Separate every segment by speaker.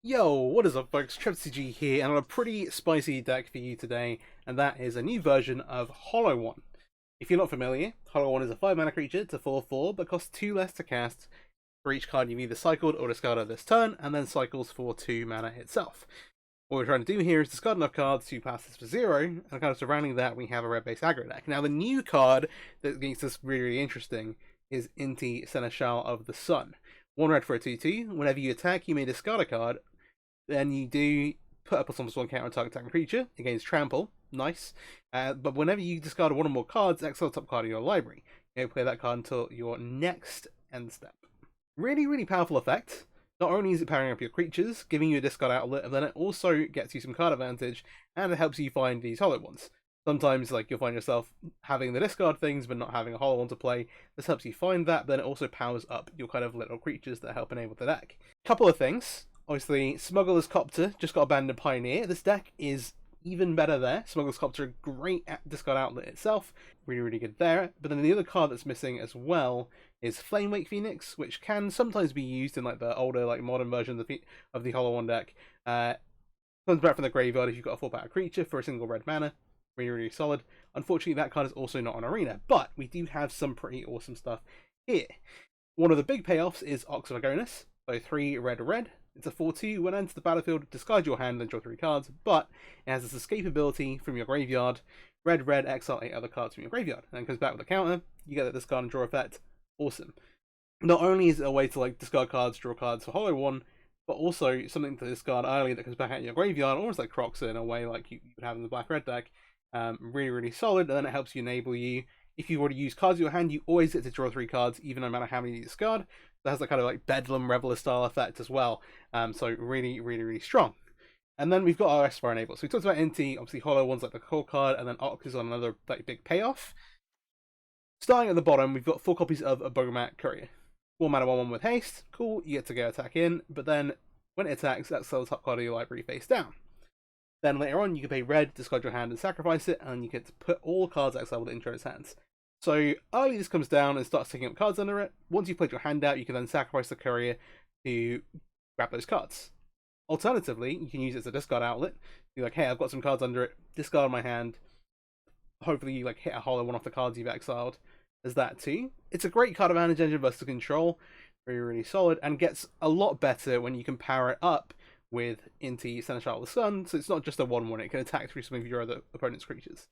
Speaker 1: Yo, what is up folks, TrevCG here, and on a pretty spicy deck for you today, and that is a new version of Hollow One. If you're not familiar, Hollow One is a 5-mana creature, it's a 4/4, but costs 2 less to cast for each card you've either cycled or discarded this turn, and then cycles for 2 mana itself. What we're trying to do here is discard enough cards to pass this for 0, and kind of surrounding that we have a red-based aggro deck. Now the new card that makes this really interesting is Inti, Seneschal of the Sun. 1 red for a 2/2, whenever you attack you may discard a card, then you do put up a +1 counter on target attacking creature against trample, nice. But whenever you discard one or more cards, exile the top card in your library. You play that card until your next end step. Really powerful effect. Not only is it powering up your creatures, giving you a discard outlet, but then it also gets you some card advantage, and it helps you find these hollow ones. Sometimes, like, you'll find yourself having the discard things, but not having a hollow one to play. This helps you find that, but then it also powers up your kind of little creatures that help enable the deck. Couple of things. Obviously, Smugglers Copter just got banned in Pioneer. This deck is even better there. Smugglers Copter, a great discard outlet itself. Really good there. But then the other card that's missing as well is Flamewake Phoenix, which can sometimes be used in like the older, like modern version of the Hollow One deck. Comes back from the graveyard if you've got a 4-power creature for a single red mana. Really solid. Unfortunately, that card is also not on Arena, but we do have some pretty awesome stuff here. One of the big payoffs is Ox of Agonis. So 3 red. It's a 4/2. When it enters the battlefield, discard your hand and draw 3 cards, but it has this escape ability from your graveyard. Red, exile 8 other cards from your graveyard. And it comes back with a counter. You get that discard and draw effect. Awesome. Not only is it a way to like discard cards, draw cards for Hollow One, but also something to discard early that comes back out in your graveyard, almost like Croxa in a way like you would have in the black-red deck. Really solid, and then it helps you enable you. If you've already used cards in your hand, you always get to draw 3 cards, even no matter how many you discard. That has that kind of like Bedlam Reveler style effect as well. So really strong. And then we've got our S4 enabled. So we talked about Inti, obviously Hollow One's like the core card, and then Ox is on another like big payoff. Starting at the bottom, we've got 4 copies of a Bogomat Courier. 4 mana 1/1 with haste. Cool, you get to go attack in, but then when it attacks, that's the top card of your library face down. Then later on, you can pay red, discard your hand and sacrifice it, and you get to put all cards exiled with intro its hands. So early this comes down and starts taking up cards under it. Once you've played your hand out, you can then sacrifice the courier to grab those cards. Alternatively, you can use it as a discard outlet. You're like, hey, I've got some cards under it, discard my hand. Hopefully you like hit a hollow one off the cards you've exiled. There's that too. It's a great card advantage engine versus control. Really solid, and gets a lot better when you can power it up with Inti, Seneschal of the Sun, so it's not just a 1/1, it can attack through some of your other opponent's creatures.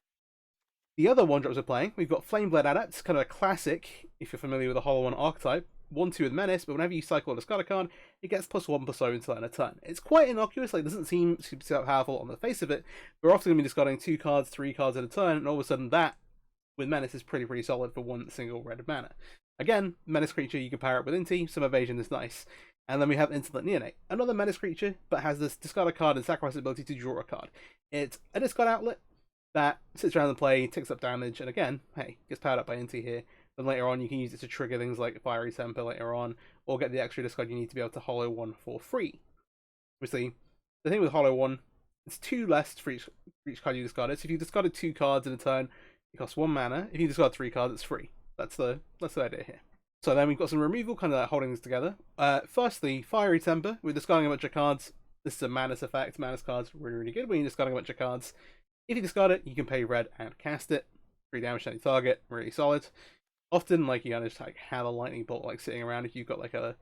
Speaker 1: The other 1-drops we're playing, we've got Flameblade Adept, kind of a classic, if you're familiar with the Hollow One archetype. 1/2 with Menace, but whenever you cycle or discard a card, it gets +1/+0 until end of turn. It's quite innocuous, like, it doesn't seem super powerful on the face of it. We're often going to be discarding 2 cards, 3 cards at a turn, and all of a sudden that, with Menace, is pretty solid for 1 single red mana. Again, Menace creature, you can power it with Inti, some evasion is nice. And then we have Insolent Neonate, another Menace creature, but has this discard a card and sacrifice ability to draw a card. It's a discard outlet that sits around the play, takes up damage, and again, hey, gets powered up by Inti here. Then later on, you can use it to trigger things like Fiery Temper later on, or get the extra discard you need to be able to Hollow One for free. Obviously, the thing with Hollow One, it's 2 less for each card you discarded. So if you discarded 2 cards in a turn, it costs 1 mana. If you discard 3 cards, it's free. That's the idea here. So then we've got some removal, kind of like holding this together. Firstly, Fiery Temper. We're discarding a bunch of cards. This is a Manus effect. Manus cards really good when you're discarding a bunch of cards. If you discard it, you can pay red and cast it. 3 damage to any target. Really solid. Often, like, you kind of just like have a lightning bolt like sitting around if you've got like a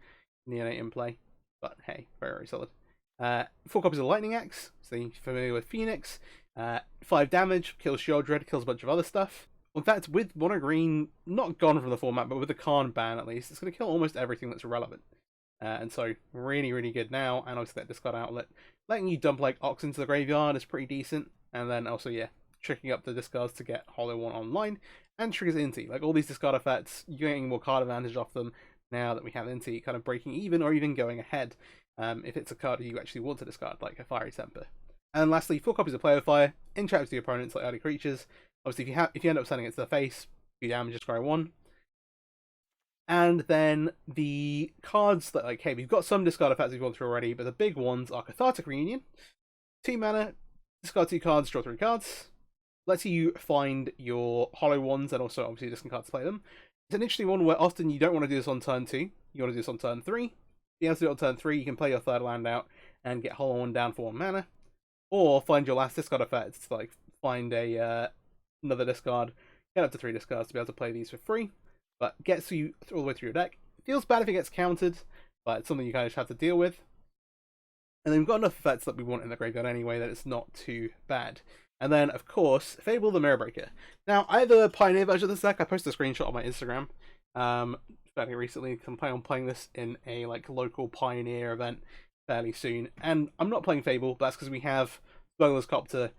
Speaker 1: Neonate in play. But hey, very solid. 4 copies of Lightning Axe. So you're familiar with Phoenix. 5 damage, kills Sheoldred, kills a bunch of other stuff. In fact, with mono green not gone from the format, but with the Karn ban at least, it's going to kill almost everything that's relevant. And so really good now, and obviously that discard outlet. Letting you dump like Ox into the graveyard is pretty decent. And then also, yeah, tricking up the discards to get Hollow One online, and triggers Inti. Like all these discard effects, you're getting more card advantage off them now that we have Inti kind of breaking even or even going ahead. If it's a card you actually want to discard, like a Fiery Temper. And lastly, 4 copies of Player Fire, entraps the opponents like early creatures. Obviously, if you end up sending it to the face, you damage, just scry 1. And then the cards that, like, hey, we've got some discard effects we've gone through already, but the big ones are Cathartic Reunion. 2 mana, discard 2 cards, draw 3 cards. Lets you find your hollow ones and also obviously discard cards to play them. It's an interesting one where often you don't want to do this on turn 2, you want to do this on turn 3. If you have to do it on turn 3, you can play your 3rd land out and get Hollow One down for 1 mana, or find your last discard effect to like find a another discard, get up to 3 discards to be able to play these for free, but gets you all the way through your deck. It feels bad if it gets countered, but it's something you kind of have to deal with. And then we've got enough effects that we want in the graveyard anyway that it's not too bad. And then, of course, Fable the Mirror Breaker. Now, I have a Pioneer version of this deck. I posted a screenshot on my Instagram fairly recently. I'm planning on playing this in a like local Pioneer event fairly soon. And I'm not playing Fable, but that's because we have Smugglers Copter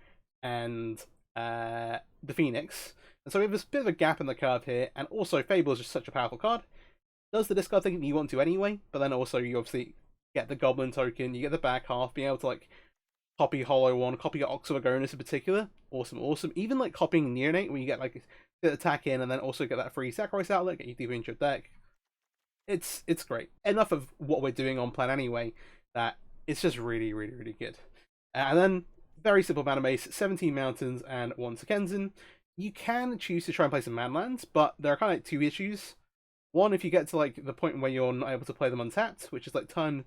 Speaker 1: and the Phoenix. And so we have this bit of a gap in the curve here. And also, Fable is just such a powerful card. Does the discard thing you want to anyway, but then also you obviously get the Goblin token, you get the back half, being able to like copy Hollow One, copy Ox of Agonis in particular. Awesome. Even like copying Neonate, when you get like the attack in and then also get that free sacrifice outlet, get you deeper into your deck. It's great. Enough of what we're doing on plan anyway, that it's just really good. And then, very simple mana base, 17 Mountains and 1 Seneschal. You can choose to try and play some Manlands, but there are kind of like 2 issues. One, if you get to like the point where you're not able to play them untapped, which is like turn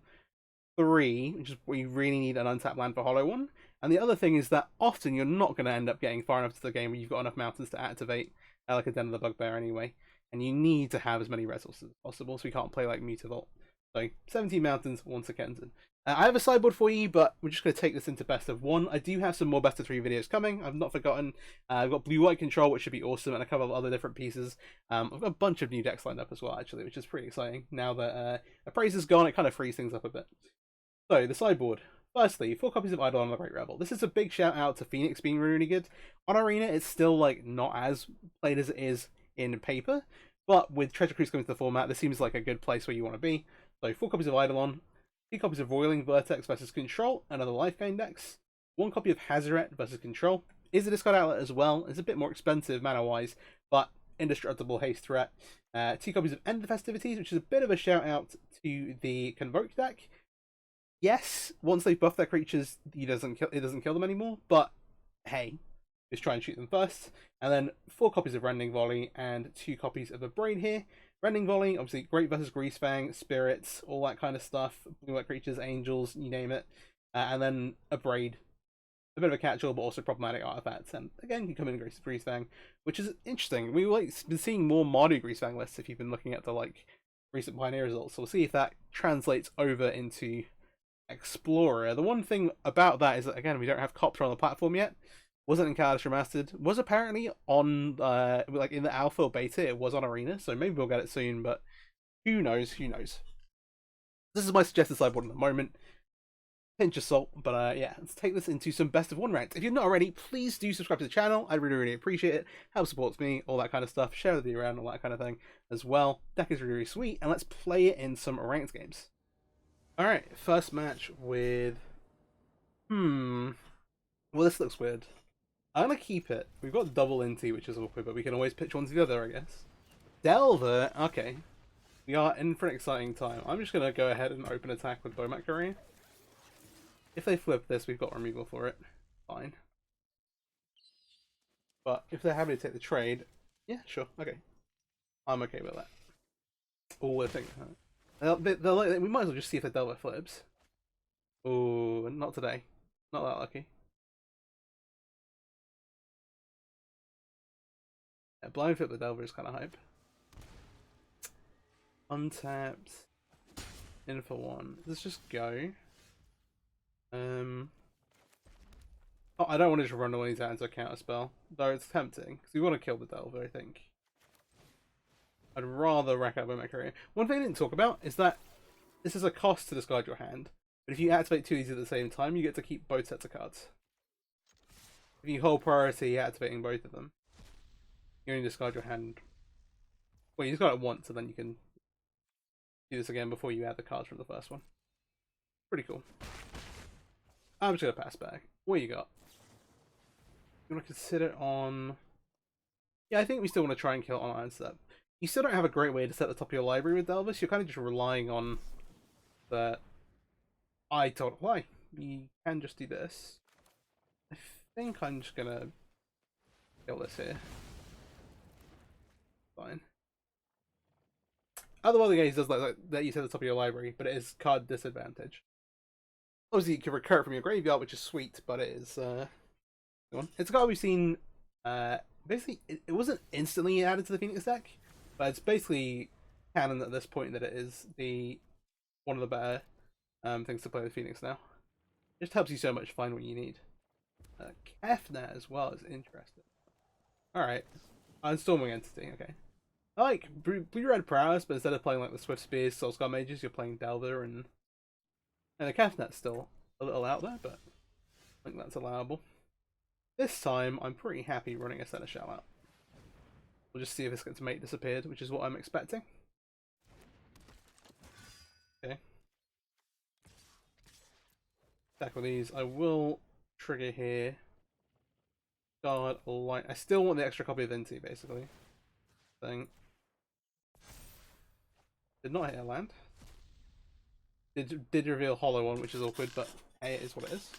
Speaker 1: 3, which is where you really need an untapped land for Hollow One. And the other thing is that often you're not going to end up getting far enough to the game where you've got enough mountains to activate like a Den of the Bugbear anyway. And you need to have as many resources as possible, so you can't play like Mutavault. So 17 Mountains, 1 Seneschal. I have a sideboard for you, but we're just going to take this into best of 1. I do have some more best of 3 videos coming. I've not forgotten. I've got blue-white control, which should be awesome, and a couple of other different pieces. I've got a bunch of new decks lined up as well, actually, which is pretty exciting. Now that Appraise is gone, it kind of frees things up a bit. So, the sideboard. Firstly, 4 copies of Eidolon the Great Rebel. This is a big shout out to Phoenix being really good. On Arena, it's still like not as played as it is in paper, but with Treasure Cruise coming to the format, this seems like a good place where you want to be. So 4 copies of Eidolon, 2 copies of Roiling Vertex versus Control, another life gain decks, 1 copy of Hazaret versus Control. Is a discard outlet as well. It's a bit more expensive mana wise, but indestructible haste threat. 2 copies of End of Festivities, which is a bit of a shout out to the Convoke deck. Yes, once they buff their creatures, it doesn't kill them anymore, but hey, just try and shoot them first. And then 4 copies of Rending Volley and 2 copies of Abrade here. Rending Volley, obviously great versus Greasefang, Spirits, all that kind of stuff. Blue-white creatures, angels, you name it. And then Abrade, a bit of a catch-all, but also problematic artifacts. And again, you come in Greasefang, which is interesting. We've been seeing more Mardu Greasefang lists if you've been looking at the like recent Pioneer results. So we'll see if that translates over into Explorer. The one thing about that is that, again, we don't have Copter on the platform yet. Wasn't in Kaladesh Remastered. Was apparently on, like in the alpha or beta, it was on Arena, so maybe we'll get it soon, but who knows, This is my suggested sideboard at the moment. Pinch of salt, but yeah, let's take this into some best of 1 ranked. If you're not already, please do subscribe to the channel. I really appreciate it. Help supports me, all that kind of stuff. Share the video around, all that kind of thing as well. Deck is really sweet, and let's play it in some ranked games. Alright, first match with... Well, this looks weird. I'm going to keep it. We've got double Inti, which is awkward, but we can always pitch one to the other, I guess. Delver? Okay. We are in for an exciting time. I'm just going to go ahead and open attack with Bomat Courier. If they flip this, we've got removal for it. Fine. But if they're happy to take the trade, yeah, sure, okay. I'm okay with that. Oh, I think... we might as well just see if the Delver flips. Oh, not today. Not that lucky. Yeah, blind flip the Delver is kind of hype. Untapped. In for 1. Let's just go. Oh, I don't want to just run all these out into a counter spell. Though it's tempting, because we want to kill the Delver, I think. I'd rather rack up my career. One thing I didn't talk about is that this is a cost to discard your hand. But if you activate 2 of these at the same time, you get to keep both sets of cards. If you hold priority activating both of them, you only discard your hand. Well, you discard it once, and then you can do this again before you add the cards from the first one. Pretty cool. I'm just going to pass back. What you got? You want to consider on... Yeah, I think we still want to try and kill on Iron Step. You still don't have a great way to set the top of your library with Delvis. You're kind of just relying on the... I told it why. You can just do this. I think I'm just going to kill this here. Fine. Otherwise, the game does like that you set the top of your library, but it is card disadvantage. Obviously, you can recur it from your graveyard, which is sweet, but it is it's a card we've seen. Basically, it wasn't instantly added to the Phoenix deck, but it's basically canon at this point that it is the one of the better things to play with Phoenix now. It just helps you so much find what you need. Kefnet as well is interesting. Alright. Unstorming Entity, okay. I like Blue-Red Prowess, but instead of playing like the Swift Spears, Soul Scar Mages, you're playing Delver, and the Kefnet's still a little out there, but I think that's allowable. This time, I'm pretty happy running a Seneschal out. We'll just see if this gets mate disappeared, which is what I'm expecting. Okay. Tackle these. I will trigger here. Guard light. I still want the extra copy of Inti, basically. Thing. Did not hit a land. Did reveal hollow one, which is awkward, but hey, it is what it is.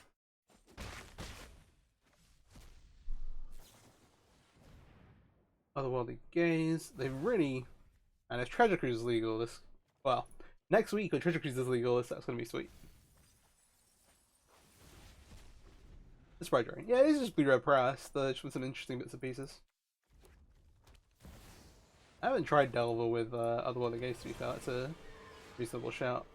Speaker 1: Otherworldly Gaze. They really... And if Treasure Cruise is legal, this... Well, next week when Treasure Cruise is legal, that's going to be sweet. This Sprite Drain. Yeah, it is just Blue-Red Prowess. Just with some interesting bits and pieces. I haven't tried Delver with Otherworldly Gaze, to be fair. It's a reasonable shout.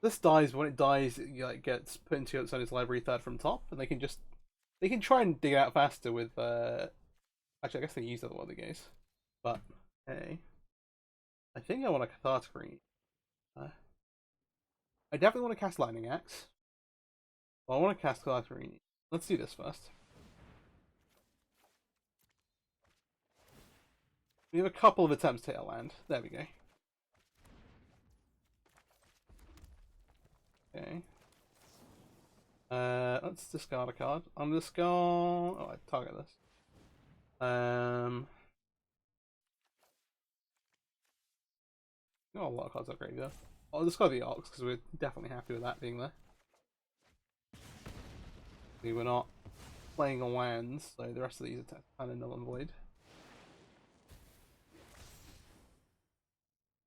Speaker 1: This dies, but when it dies, it like, gets put into its own library third from top, and they can try and dig it out faster with actually I guess they use Otherworldly Gaze. But hey. I think I want a Cathartic Green. I definitely want to cast Lightning Axe. Well, I want to cast Cathartic Green. Let's do this first. We have a couple of attempts to hit a land. There we go. Okay. Let's discard a card. I'm gonna discard. Oh, I target this. Got a lot of cards upgrade though. I'll discard the Ox because we're definitely happy with that being there. See, we're not playing on lands, so the rest of these are kind of null and void.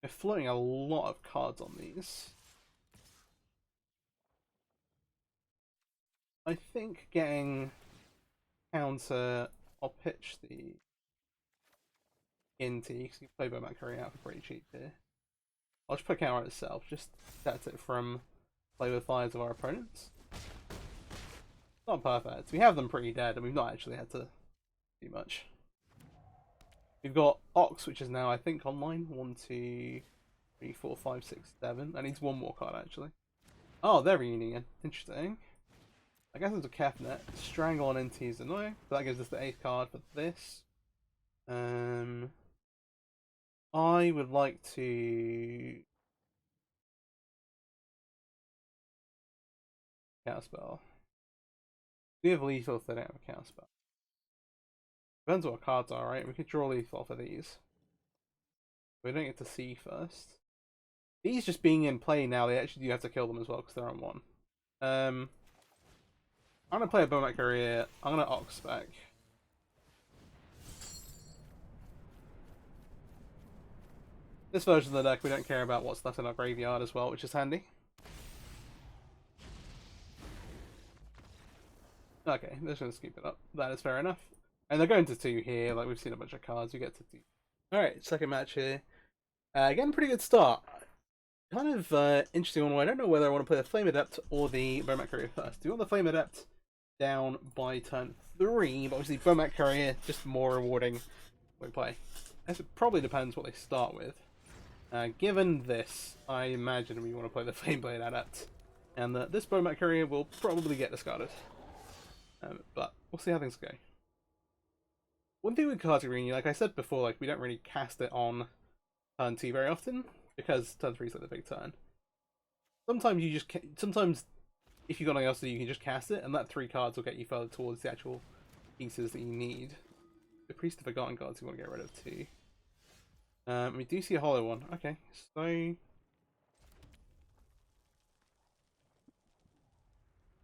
Speaker 1: We're floating a lot of cards on these. I think getting counter. I'll pitch the Inti because you can play Bowman Courier out for pretty cheap here. I'll just put counter itself, just set it from play with fires of our opponents. Not perfect. We have them pretty dead, and we've not actually had to do much. We've got Ox, which is now I think online. 1, 2, 3, 4, 5, 6, 7. That needs one more card actually. Oh, they're reunion. Interesting. I guess it's a Kefnet. Strangle on NT is annoying, but that gives us the 8th card for this. I would like to counterspell. We have lethal if they don't have a counterspell. Depends what our cards are, right? We could draw lethal for these. We don't get to see first. These just being in play now, they actually do have to kill them as well because they're on 1. I'm gonna play a Bowman Courier. I'm gonna Ox back. This version of the deck, we don't care about what's left in our graveyard as well, which is handy. Okay, they're just gonna scoop it up. That is fair enough. And they're going to 2 here, like we've seen a bunch of cards, we get to 2. Alright, second match here. Again, pretty good start. Kind of interesting one where I don't know whether I want to play the Flame Adept or the Bowman Courier first. Do you want the Flame Adept down by turn 3, but obviously Bowman Courier just more rewarding when we play. I guess it probably depends what they start with. Given this, I imagine we want to play the Flameblade Adept, and this Bowman Courier will probably get discarded. But we'll see how things go. One thing with Cathartic Green, like I said before, like we don't really cast it on turn 2 very often because turn 3 is like the big turn. Sometimes you just sometimes if you've got nothing else to do, you can just cast it, and that 3 cards will get you further towards the actual pieces that you need. The Priest of Forgotten cards you want to get rid of too. We do see a hollow one. Okay, so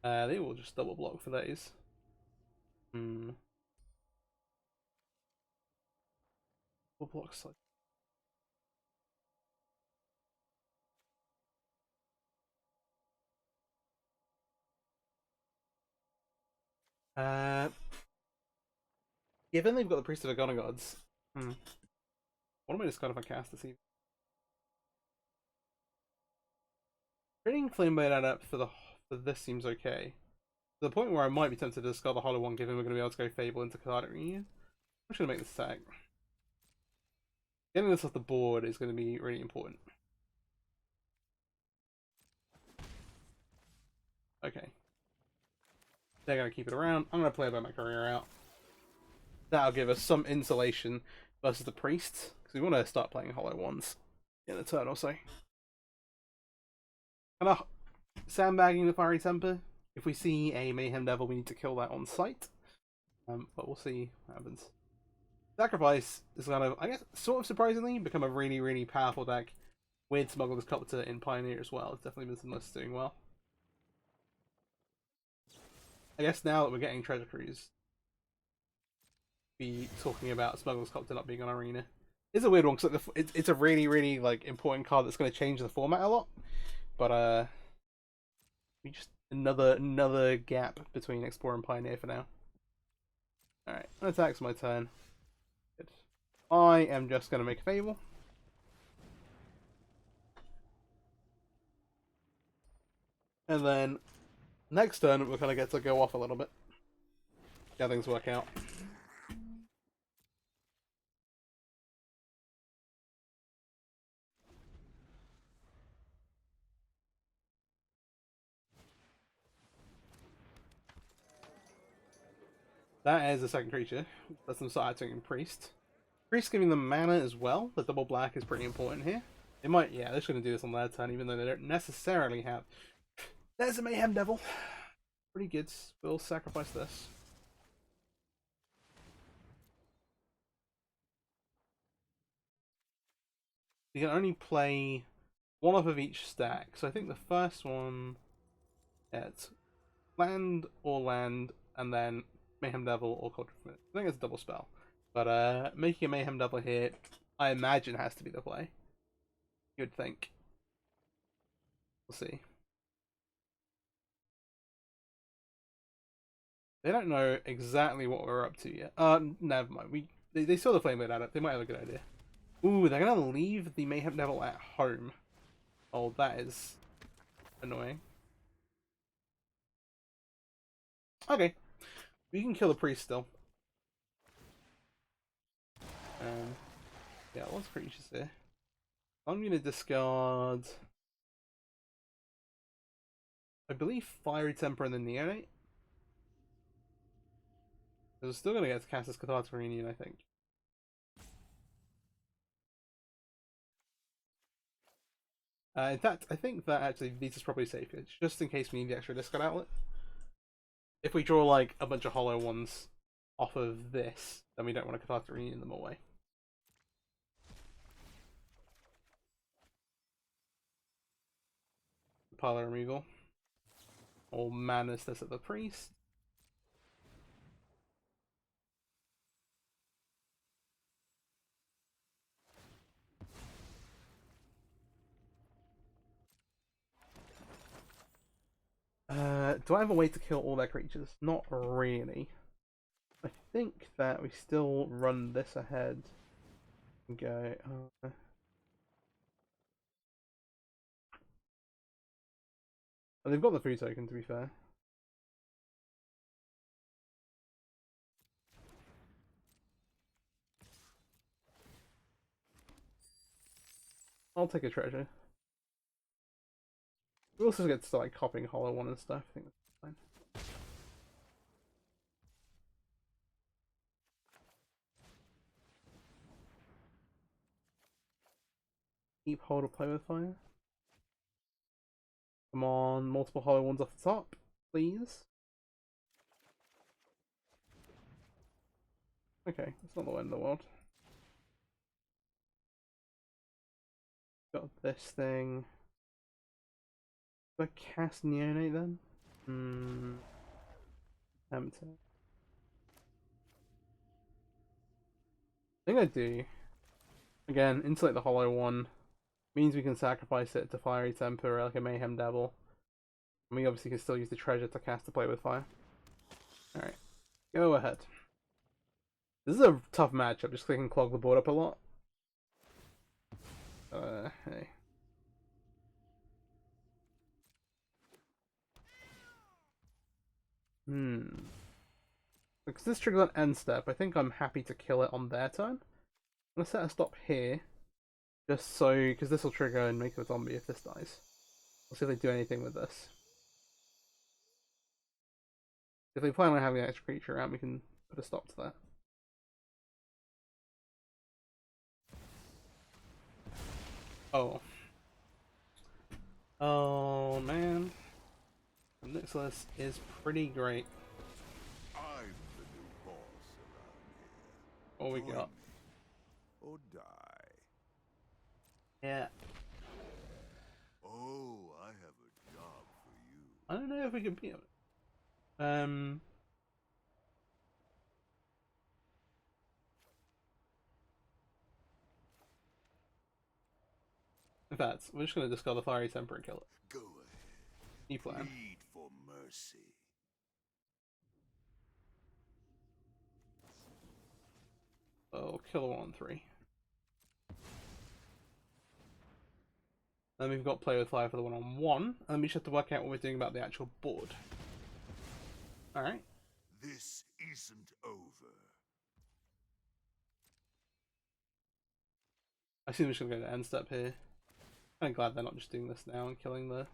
Speaker 1: they will just double block for those. Double blocks like. Given they've got the Priest of the Gods, what am I discarding if I cast this even? Trading Flameblade Adept for this seems okay. To the point where I might be tempted to discard the Hollow One, given we're going to be able to go Fable into Cathartic Reunion. I'm just going to make this attack. Getting this off the board is going to be really important. Okay. They're going to keep it around. I'm going to play by my career out. That'll give us some insulation versus the Priest, because we want to start playing Hollow Ones in a turn or so. Kind of sandbagging the Fiery Temper. If we see a Mayhem Devil, we need to kill that on sight. But we'll see what happens. Sacrifice is kind of, I guess, sort of surprisingly, become a really, really powerful deck with Smugglers Copter in Pioneer as well. It's definitely been some lists doing well. I guess now that we're getting Treasure Cruise, be talking about Smugglers Copter not being on Arena. It's a weird one because it's a really, really like important card that's going to change the format a lot. But we just another gap between Explorer and Pioneer for now. Alright, attack's my turn. Good. I am just going to make a Fable. And then next turn we're going to get to go off a little bit. See how things work out. That is the second creature. Let them start acting in Priest. Priest giving them mana as well. The double black is pretty important here. They might, yeah, they're just going to do this on their turn, even though they don't necessarily have. There's a Mayhem Devil. Pretty good. We'll sacrifice this. You can only play one off of each stack. So I think the first one, it's land, and then Mayhem Devil or Cauldron. I think it's a double spell. But making a Mayhem Devil here, I imagine has to be the play. You'd think. We'll see. They don't know exactly what we're up to yet. Never mind. They saw the Flameblade Adept. They might have a good idea. Ooh, they're gonna leave the Mayhem Devil at home. Oh, that is annoying. Okay. We can kill the Priest still. Yeah, what's creatures here? I'm gonna discard, I believe, Fiery Temper and the Neonate. We're still gonna get to cast this Cathartic Reunion, I think. In fact, I think that actually this is probably safer, just in case we need the extra discard outlet. If we draw like a bunch of hollow ones off of this, then we don't want to Cathartic Reunion them away. Pile removal. Or madness this at the Priest. Do I have a way to kill all their creatures? Not really. I think that we still run this ahead and go. Oh, they've got the food token, to be fair. I'll take a treasure. We also get to start like copying Hollow One and stuff. I think that's fine. Keep hold or play with fire. Come on, multiple Hollow Ones off the top, please. Okay, it's not the end of the world. Got this thing. Do I cast Neonate then? Empty. I think I do. Again, insulate the Hollow One. Means we can sacrifice it to Fiery Temper like a Mayhem Devil. And we obviously can still use the treasure to cast to play with fire. Alright. Go ahead. This is a tough matchup, just 'cause they can clog the board up a lot. Hey. Because this triggers an end step, I think I'm happy to kill it on their turn. I'm gonna set a stop here, just so, because this will trigger and make it a zombie if this dies. We'll see if they do anything with this. If they plan on having an extra creature around, we can put a stop to that. Oh. Oh man. The next list is pretty great.
Speaker 2: I'm the new boss around here.
Speaker 1: What we got?
Speaker 2: Or die.
Speaker 1: Yeah.
Speaker 2: Oh, I have a job for you.
Speaker 1: I don't know if we can beat it. In fact, we're just gonna discard the Fiery Temper and kill it.
Speaker 2: Go ahead.
Speaker 1: New plan.
Speaker 2: Plead for mercy.
Speaker 1: Oh, kill one on 3. Then we've got play with fire for the 1-on-1, and then we just have to work out what we're doing about the actual board. Alright.
Speaker 2: This isn't over.
Speaker 1: I assume we're just gonna go to end step here. I'm glad they're not just doing this now and killing the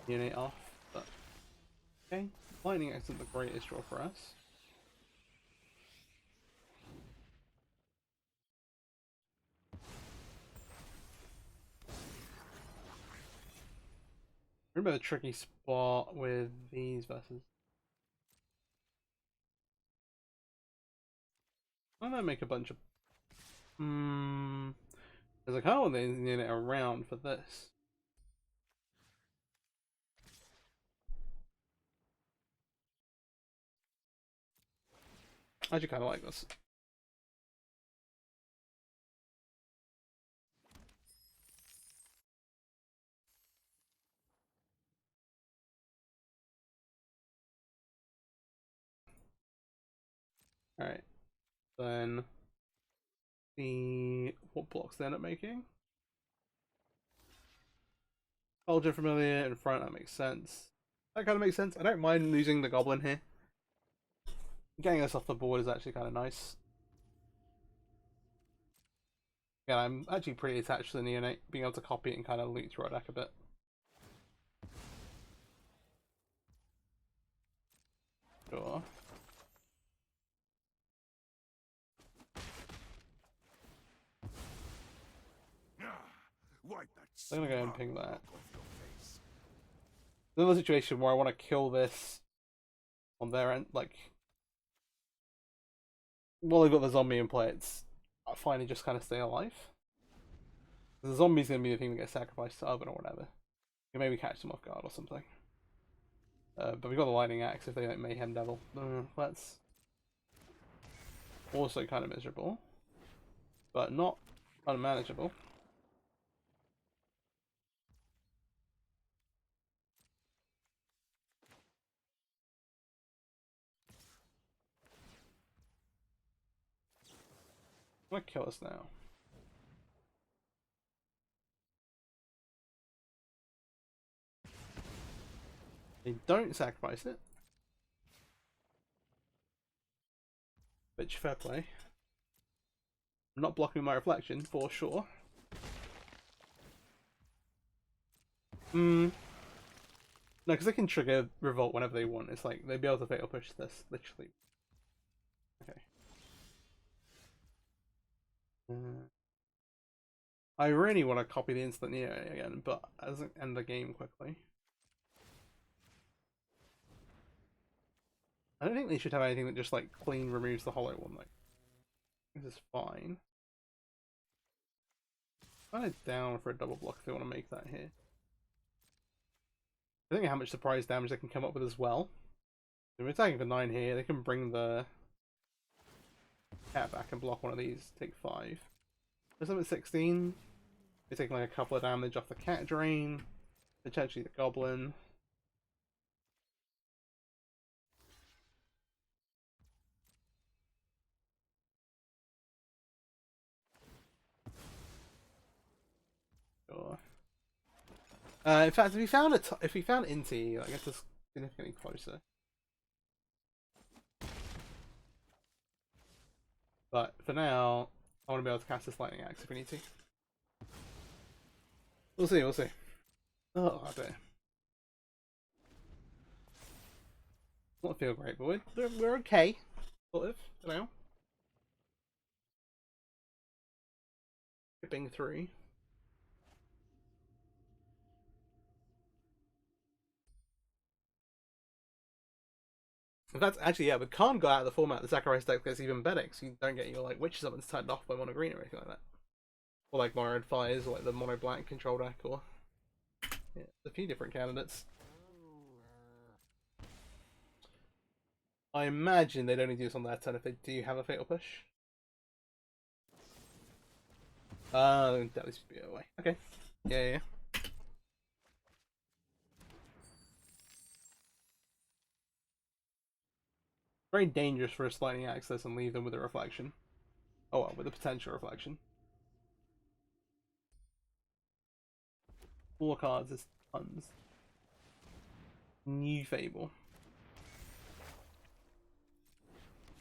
Speaker 1: unit off, but okay. Lightning isn't the greatest draw for us. Remember the tricky spot with these versus. Why don't I make a bunch of there's a kind of want the unit around for this. I actually kind of like this. Alright. Then what blocks they end up making? Ultra Familiar in front, that makes sense. That kind of makes sense. I don't mind losing the goblin here. Getting us off the board is actually kind of nice. Yeah, I'm actually pretty attached to the Neonate, being able to copy it and kind of loot through our deck a bit. Sure. I'm gonna go and ping that. Another situation where I want to kill this on their end, like while they've got the zombie in play, it's I finally just kind of stay alive. The zombie's gonna be the thing that gets sacrificed to Oven or whatever. You maybe catch them off guard or something. But we've got the lightning axe if they like mayhem devil. That's also kind of miserable, but not unmanageable. I'm gonna kill us now. They don't sacrifice it. Which, fair play. I'm not blocking my reflection, for sure. No, because they can trigger revolt whenever they want. It's like, they'd be able to fatal push this, literally. Okay. I really want to copy the instant Neo again, but it doesn't end the game quickly. I don't think they should have anything that just like clean removes the hollow one. Like, this is fine. I'm kind of down for a double block if they want to make that here. I think how much surprise damage they can come up with as well. So we're attacking for 9 here. They can bring the cat back and block one of these. Take 5. There's them at 16. They're taking like a couple of damage off the cat drain. Potentially the goblin. In fact, if we found Inti, I guess it's significantly closer. But for now, I want to be able to cast this lightning axe if we need to. We'll see. We'll see. Oh, I don't. Not feel great, but we're okay, sort of. You know, skipping through. In fact, actually, yeah, we can't go out of the format. The Zacharias deck gets even better because you don't get your like witch summons turned off by mono green or anything like that, or like mono fires, or like the mono black control deck, or yeah, a few different candidates. I imagine they'd only do this on their turn if they do have a fatal push. That would be away. Okay. Yeah. Very dangerous for a lightning access and leave them with a reflection. Oh well, with a potential reflection. 4 cards is tons. New Fable.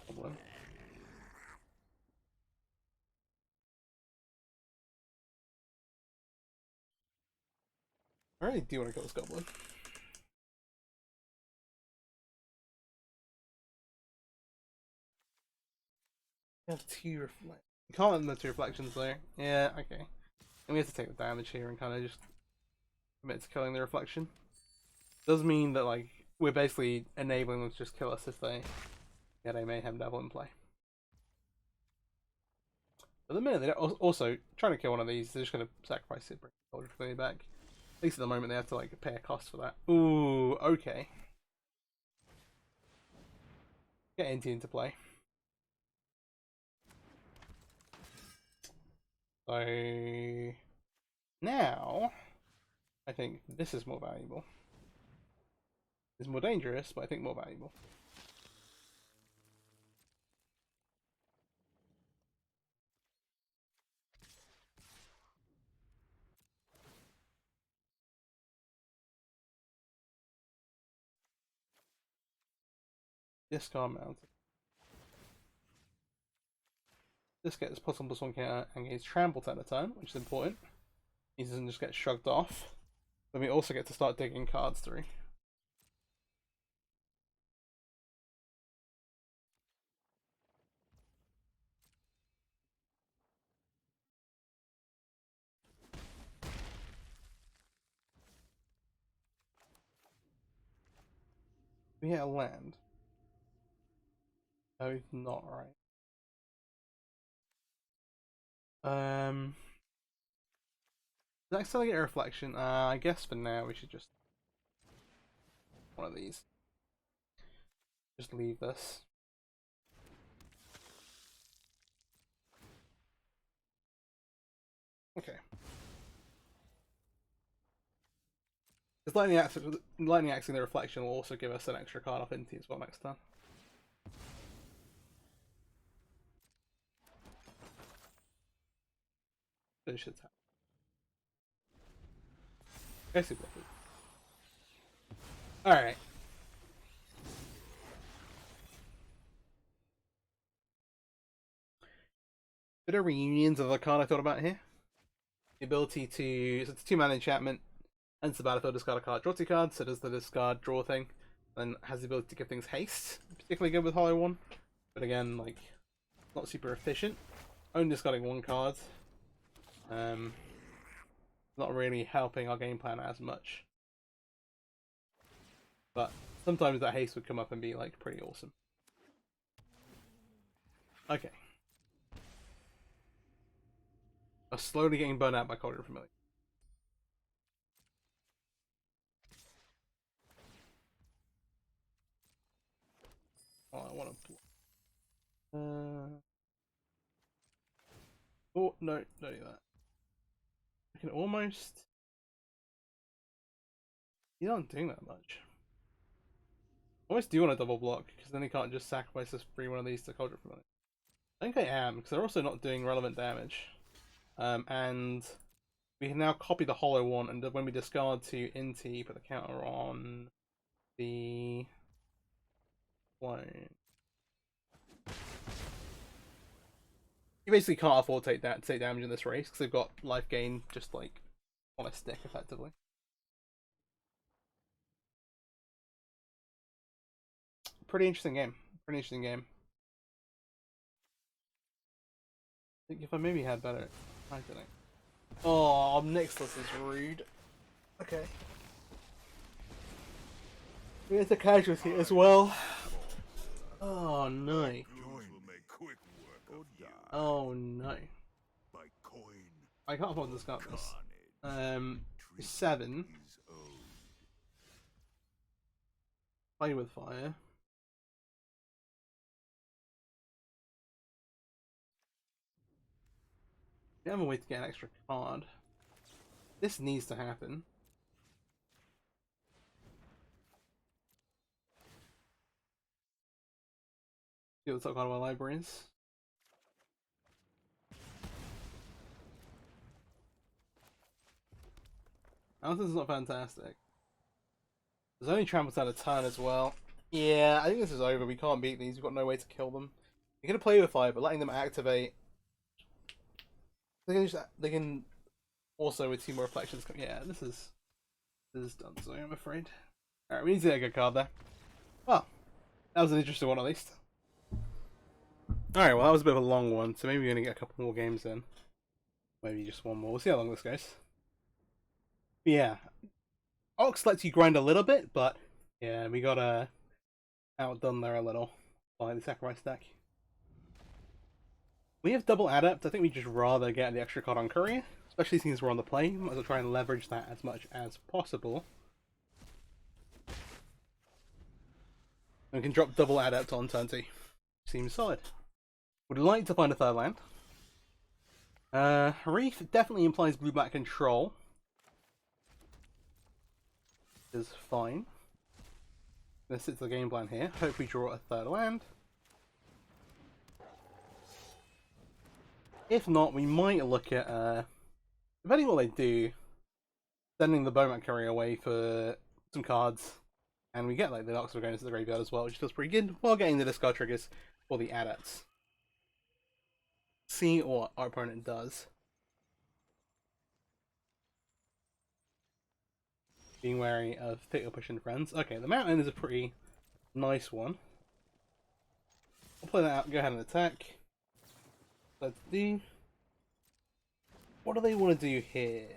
Speaker 1: Problem. I really do want to kill this goblin. We have 2 reflect. You can't let them 2 reflections there. Yeah, okay. And we have to take the damage here and kind of just commit to killing the reflection. Does mean that like we're basically enabling them to just kill us if they get a Mayhem Devil in play. At the minute, they're also trying to kill one of these. They're just going to sacrifice it, bring the Soldier back. At least at the moment, they have to like pay a cost for that. Ooh, okay. Get Inti into play. So now, I think this is more valuable. It's more dangerous, but I think more valuable. Discard mounted. This gets +1/+1 counter and gains trample at a turn, which is important. He doesn't just get shrugged off. Then we also get to start digging cards through. We hit a land. Oh, it's not right. Does that still get a reflection? I guess for now we should just one of these. Just leave this. Okay. Because lightning axing the reflection will also give us an extra card off Inti as well next time. Finish its attack. Basically. Alright. Bit of reunions of the card I thought about here. The ability to... So it's a 2-mana enchantment. Enter the battlefield, discard a card, draw 2 cards. So does the discard draw thing. Then has the ability to give things haste. Particularly good with Hollow 1. But again, like, not super efficient. Only discarding 1 card. Not really helping our game plan as much. But sometimes that haste would come up and be like pretty awesome. Okay. I'm slowly getting burned out by Cauldron Familiar. Oh, I want to. Oh no! Don't do that. I can almost. He's not doing that much. I almost do want a double block because then he can't just sacrifice this free one of these to Cauldron Familiar. I think I am because they're also not doing relevant damage. And we can now copy the hollow one, and when we discard to Inti, put the counter on the clone. You basically can't afford to take damage in this race because they've got life gain just like on a stick effectively. Pretty interesting game. Pretty interesting game. I think if I maybe had better, I don't know. Oh, Nixless is rude. Okay. There's a casualty as well. Oh no. Oh no. I can't afford to discard this. 7. Play with fire. We have a way to get an extra card. This needs to happen. See what's up on our libraries. This is not fantastic. There's only tramples out a turn as well. Yeah, I think this is over. We can't beat these. We've got no way to kill them. We're gonna play with fire, but letting them activate. They can also with 2 more reflections. Yeah, this is done. So I'm afraid. All right, we need to get a good card there. Well, that was an interesting one at least. All right, well that was a bit of a long one, so maybe we're gonna get a couple more games in. Maybe just one more. We'll see how long this goes. But yeah, Ox lets you grind a little bit, but yeah, we got outdone there a little by the sacrifice deck. We have double adept. I think we just rather get the extra card on courier, especially since we're on the play. Might as well try and leverage that as much as possible. And we can drop double adept on turn 2. Seems solid. Would like to find a 3rd land. Reef definitely implies blue-black control. Is fine. This is the game plan here. Hope we draw a 3rd land. If not, we might look at, depending on what they do, sending the Bowman Courier away for some cards. And we get like the Oxford going into the graveyard as well, which feels pretty good, while getting the discard triggers for the adepts. See what our opponent does. Being wary of Fatal Push and Friends. Okay, the mountain is a pretty nice one. I'll play that out, go ahead and attack. Let's do. What do they want to do here?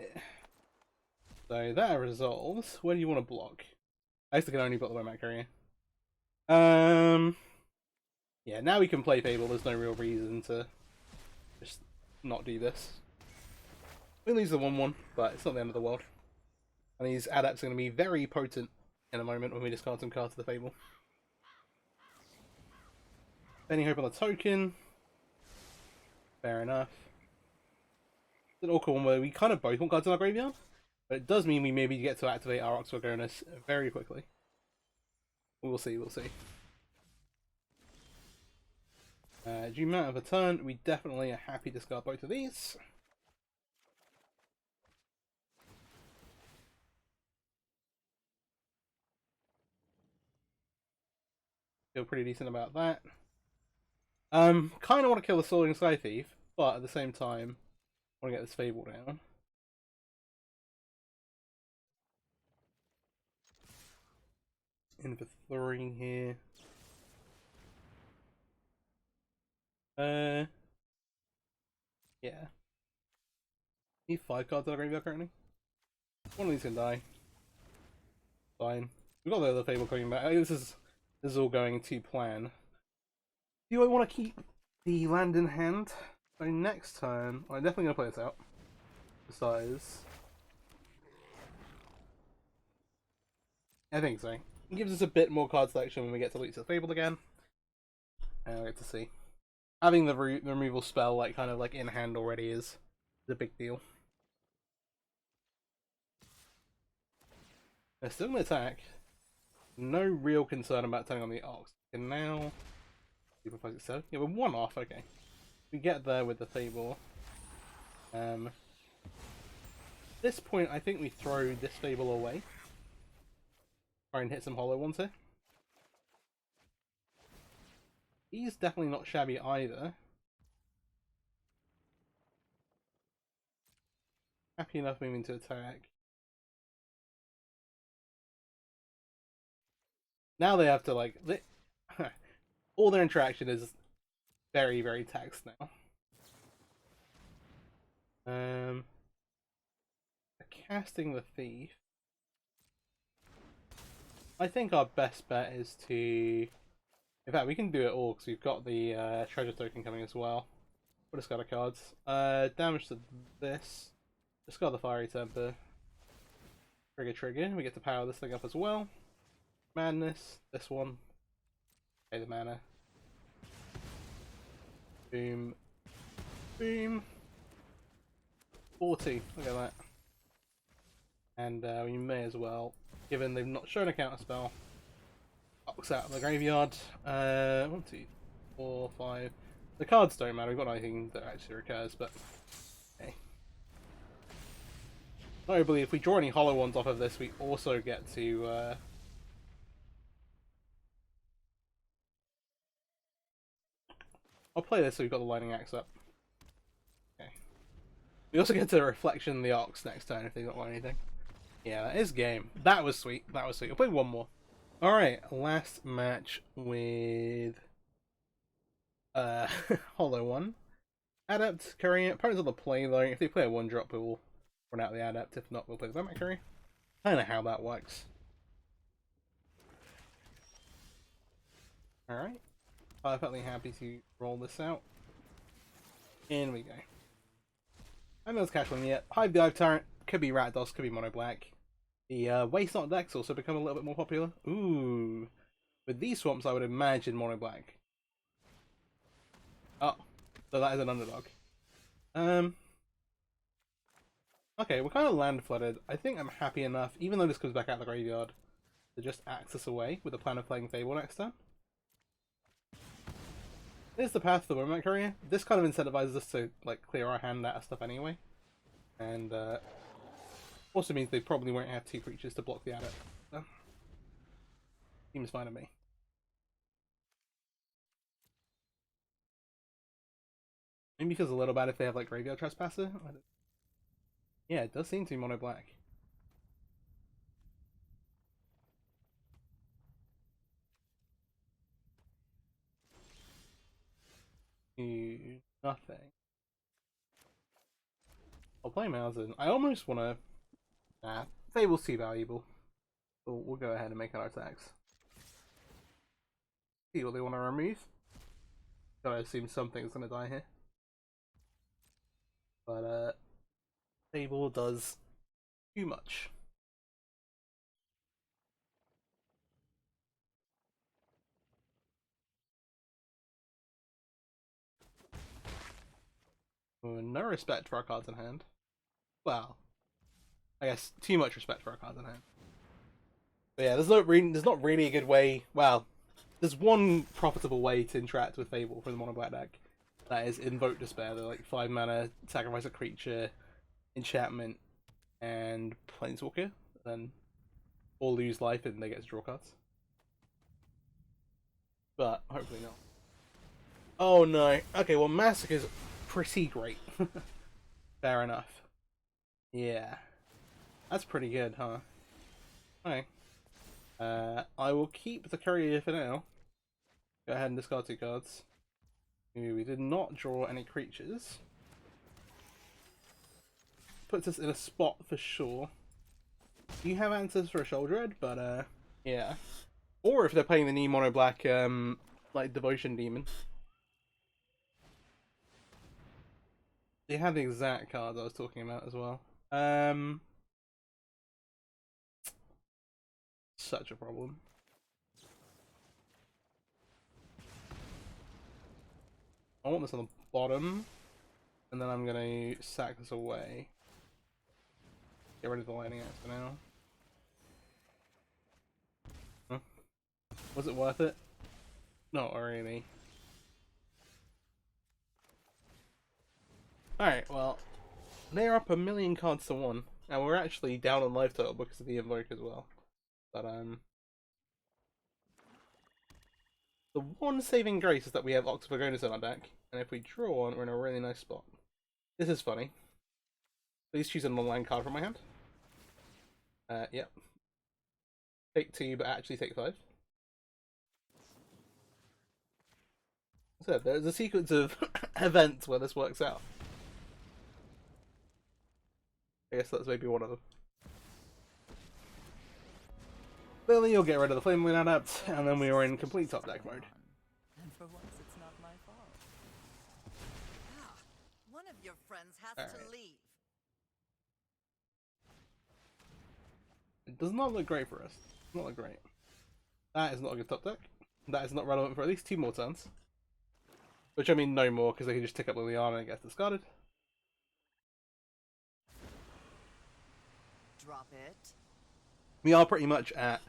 Speaker 1: So that resolves. Where do you want to block? I guess they can only block the Bowman Courier. Yeah, now we can play Fable. There's no real reason to just not do this. We lose the 1-1, but it's not the end of the world. And these adepts are going to be very potent in a moment when we discard some cards to the Fable. Bending Hope on the token. Fair enough. It's an awkward one where we kind of both want cards in our graveyard, but it does mean we maybe get to activate our Oxford Gonus very quickly. We'll see, we'll see. Due amount of a turn, we definitely are happy to discard both of these. Feel pretty decent about that. Kind of want to kill the Soaring Sky Thief, but at the same time, I want to get this Fable down. In for 3 here. Yeah. Need 5 cards out of graveyard currently. One of these can die. Fine. We've got the other Fable coming back. This is all going to plan. Do I want to keep the land in hand? So next turn, I'm definitely going to play this out. Besides, I think so. It gives us a bit more card selection when we get to Loots of the Fable again. And I get to see. Having the removal spell like kind of like in hand already is a big deal. They're still going to attack. No real concern about turning on the Ox. And now, yeah, we're 1 off. Okay, we get there with the Fable. this point, I think we throw this Fable away. Try and hit some hollow ones here. He's definitely not shabby either. Happy enough moving to attack. Now they have to, like... all their interaction is very, very taxed now. Casting the Thief. I think our best bet is to... In fact, we can do it all because we've got the treasure token coming as well. We'll discard the cards. Damage to this. Discard the Fiery Temper. Trigger. We get to power this thing up as well. Madness. This one. Pay the mana. Boom. Boom. 40. Look at that. And we may as well, given they've not shown a counter spell, box out of the graveyard. 1, 2, 4, 5. The cards don't matter. We've got nothing that actually recurs, but okay. Notably, if we draw any hollow ones off of this, we also get to I'll play this so we've got the Lightning Axe up. Okay. We also get to Reflection the Ox next turn if they've not won anything. Yeah, that is game. That was sweet. That was sweet. I'll play one more. Alright, last match with Hollow one. Adept Courier. Opponents on the play though. If they play a 1-drop, we'll run out the Adept. If not, we'll play the Vampire Courier. I don't know how that works. Alright. Perfectly happy to roll this out. In we go. I haven't cash one yet. Hive Dive Tyrant. Could be Rakdos, could be Mono Black. The Waste Not decks also become a little bit more popular. Ooh. With these swamps, I would imagine Mono Black. Oh. So that is an underdog. Okay, we're kind of land flooded. I think I'm happy enough, even though this comes back out of the graveyard, to just axe us away with the plan of playing Fable next turn. Here's the path for the Windmap Courier. This kind of incentivizes us to like clear our hand out of stuff anyway. And also means they probably won't have 2 creatures to block the Adept. So, seems fine to me. Maybe feels a little bad if they have like Graveyard Trespasser. Yeah, it does seem to be Mono Black. Nothing. I'll play Malzahn. I almost want to... Nah, Fable's too valuable. We'll go ahead and make our attacks. See what they want to remove. Gotta assume something's gonna die here. But, Fable does too much. No respect for our cards in hand. Well, I guess too much respect for our cards in hand. But yeah, there's not really a good way. Well, there's one profitable way to interact with Fable for the Mono Black deck. That is Invoke Despair. They're like 5 mana, sacrifice a creature, enchantment, and Planeswalker. Then all lose life and they get to draw cards. But hopefully not. Oh no. Okay, well Massacre's pretty great. Fair enough. Yeah. That's pretty good, huh? Okay. I will keep the Courier for now. Go ahead and discard 2 cards. Ooh, we did not draw any creatures. Puts us in a spot for sure. You have answers for a Shouldered, but yeah. Or if they're playing the new Mono Black like Devotion Demon. They have the exact cards I was talking about as well. Such a problem. I want this on the bottom, and then I'm gonna sack this away. Get rid of the Lightning Axe for now. Huh? Was it worth it? Not really. Alright, well, they're up 1,000,000 cards to 1. and we're actually down on life total because of the invoke as well. But the one saving grace is that we have Octovagonus in our deck, and if we draw one, we're in a really nice spot. This is funny. Please choose a non-land card from my hand. Yep. Take 2, but actually take 5. So there's a sequence of events where this works out. I guess that's maybe one of them. But then you'll get rid of the Flame Wind Adept, and then we are in complete top deck mode.
Speaker 3: And for once, it's not my fault.
Speaker 4: Ah, one of your friends has to leave.
Speaker 1: It does not look great for us. It does not look great. That is not a good top deck. That is not relevant for at least 2 more turns. Which I mean no more, because they can just tick up Liliana and it gets discarded.
Speaker 4: Drop it.
Speaker 1: We are pretty much at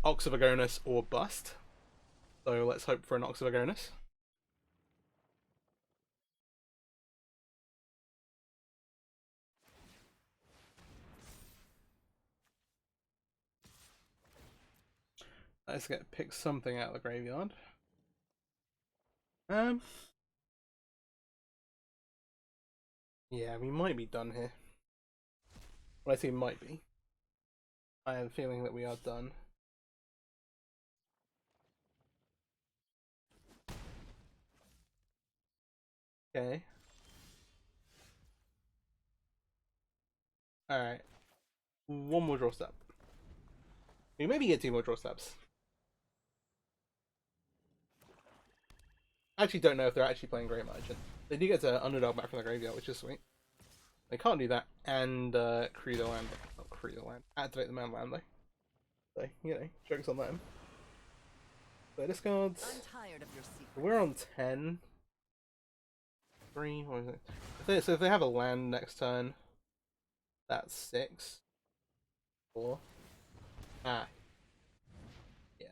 Speaker 1: Oxyvagonus or bust. So let's hope for an Oxyvagonus. Let's pick something out of the graveyard. Yeah, we might be done here. Well, I say might be. I have a feeling that we are done. Okay. Alright. One more draw step. We maybe get 2 more draw steps. I actually don't know if they're actually playing Great Merchant. They do get to Underdog back from the graveyard, which is sweet. They can't do that and crew the land. Not crew the land. Activate the man land though. So, you know, jokes on them. So discards.
Speaker 4: I'm tired of your secret.
Speaker 1: We're on 10. 3, what is it? So if they have a land next turn, that's 6. 4. Ah. Yeah.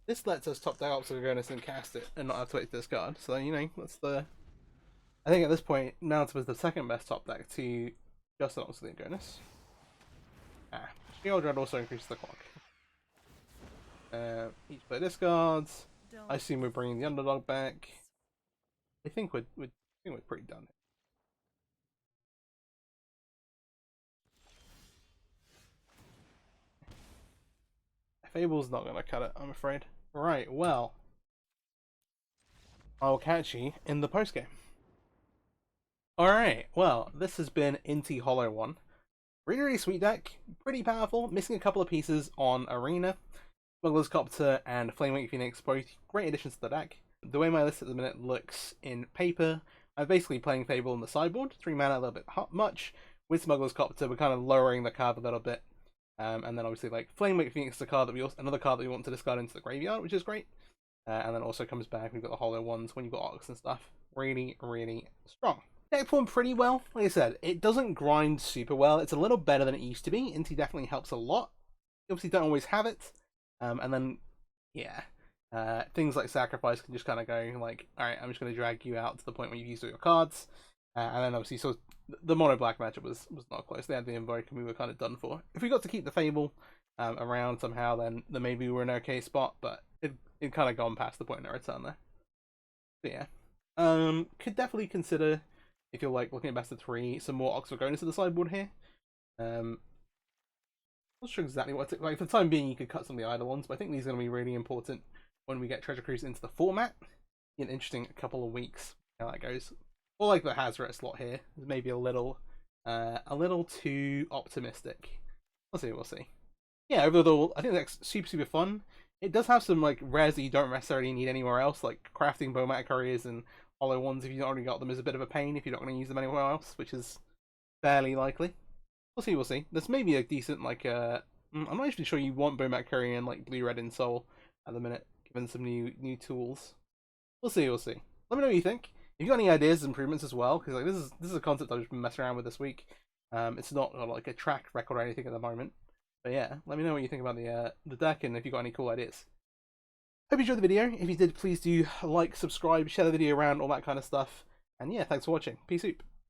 Speaker 1: This lets us top deck Oxyvagonus and cast it and not have to wait to discard. So, you know, that's the... I think at this point, Mount was the second best top deck to just an Oxyvagonus. Ah. Shield Dread also increases the clock. Each player discards. I assume we're bringing the Underdog back. I think we're pretty done. Fable's not gonna cut it, I'm afraid. Right, well, I'll catch you in the postgame. Alright, well, this has been Inti Hollow 1. Really, really sweet deck. Pretty powerful. Missing a couple of pieces on Arena. Smugglers Copter and Flamewake Phoenix, both great additions to the deck. The way my list at the minute looks in paper, I'm basically playing Fable on the sideboard. 3 mana, a little bit much. With Smugglers Copter, we're kind of lowering the card a little bit. And then obviously like Flamewake Phoenix is a card that another card that we want to discard into the graveyard, which is great. And then also comes back, we've got the Hollow ones when you've got Ox and stuff. Really, really strong. Deck performed pretty well. Like I said, it doesn't grind super well. It's a little better than it used to be. Inti definitely helps a lot. You obviously don't always have it. And then, yeah, things like Sacrifice can just kind of go like, alright, I'm just going to drag you out to the point where you've used all your cards. And then obviously, so the mono black matchup was not close. They had the invoke and we were kind of done for. If we got to keep the Fable around somehow, then maybe we were in an okay spot, but it kind of gone past the point of no return there. So yeah, could definitely consider, if you're like looking at best of 3, some more Oxyvagonus to the sideboard here. Not sure exactly what to, like for the time being you could cut some of the idle ones, but I think these are going to be really important when we get Treasure Cruise into the format. An interesting couple of weeks how that goes. Or like the Hazret slot here is maybe a little too optimistic. We'll see. Yeah, overall I think that's super fun. It does have some like rares that you don't necessarily need anywhere else, like crafting Bowmatic Couriers and Hollow ones if you've already got them is a bit of a pain if you're not going to use them anywhere else, which is fairly likely. We'll see. There's maybe a decent like I'm not actually sure you want Bowmatic Courier and like Blue Red in Soul at the minute, given some new tools. We'll see. Let me know what you think. If you've got any ideas and improvements as well, because like this is a concept I've just been messing around with this week. It's not like a track record or anything at the moment. But yeah, let me know what you think about the deck and if you've got any cool ideas. Hope you enjoyed the video. If you did, please do like, subscribe, share the video around, all that kind of stuff. And yeah, thanks for watching. Peace out.